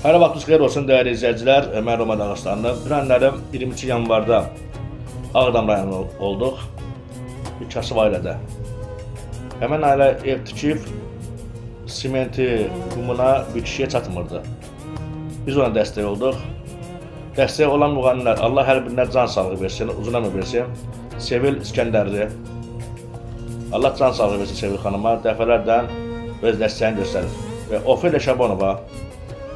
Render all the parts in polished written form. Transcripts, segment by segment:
Hər vaxtınız xeyir olsun dəyərli izləyicilər. Mən Roman Dağıstanlı. Dünənlərim 22 yanvarda Ağdam rayonunda olduq. Bir kasıb ailədə. Həmən ailə ev tikib, simenti, qumuna bir kişiyə çatmırdı. Biz ona dəstək olduq. Dəstək olan müğənnilər, Allah hər birinə can sağlığı versin, uzun ömür versin. Sevil İskəndərli. Allah can sağlığı versin Sevil xanıma. Dəfələrdən öz dəstəyini göstərir. Və Ofelia Şabanova,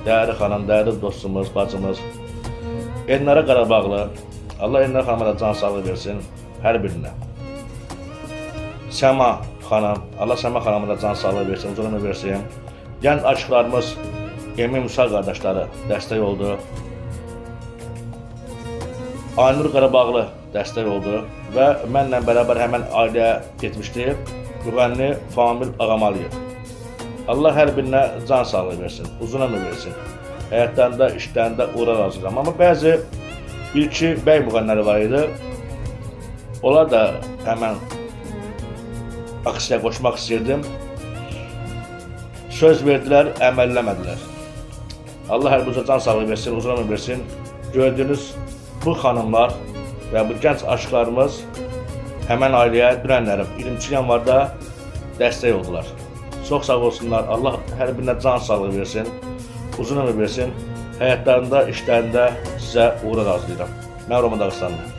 değerli xanım, değerli dostumuz, bacımız, Elnara Qarabağlı, Allah Elnara xanıma da can sağlığı versin, hər birinə. Səma xanım, Allah Səma xanıma da can sağlığı versin, uzun ömür versin. Gənc aşıqlarımız, Emin Musa qardaşları dəstək oldu. Aynur Qarabağlı dəstək oldu və mənlə bərabər həmən ailəyə getmişdi müğənni Famil Ağamaliyev. Allah hər birinə can sağlığı versin, uzun ömür versin. Həyatlarında, işlərində uğra razılayam. Amma bəzi bir-iki bəy müğənniləri var idi. Onlar da həmən aksiyaya qoşmaq istəyirdim. Söz verdilər, əməlləmədilər. Allah hər birinə can sağlığı versin, uzun ömür versin. Gördüyünüz bu xanımlar və bu gənc aşıqlarımız həmən ailəyə dünənlərim 22 yanvarda dəstək oldular. Çox sağ olsunlar. Allah hər birinə can sağlığı versin, uzun ömür versin. Həyatlarında, işlərində sizə uğra razılayıram. Mən Roman Dağıstanlı.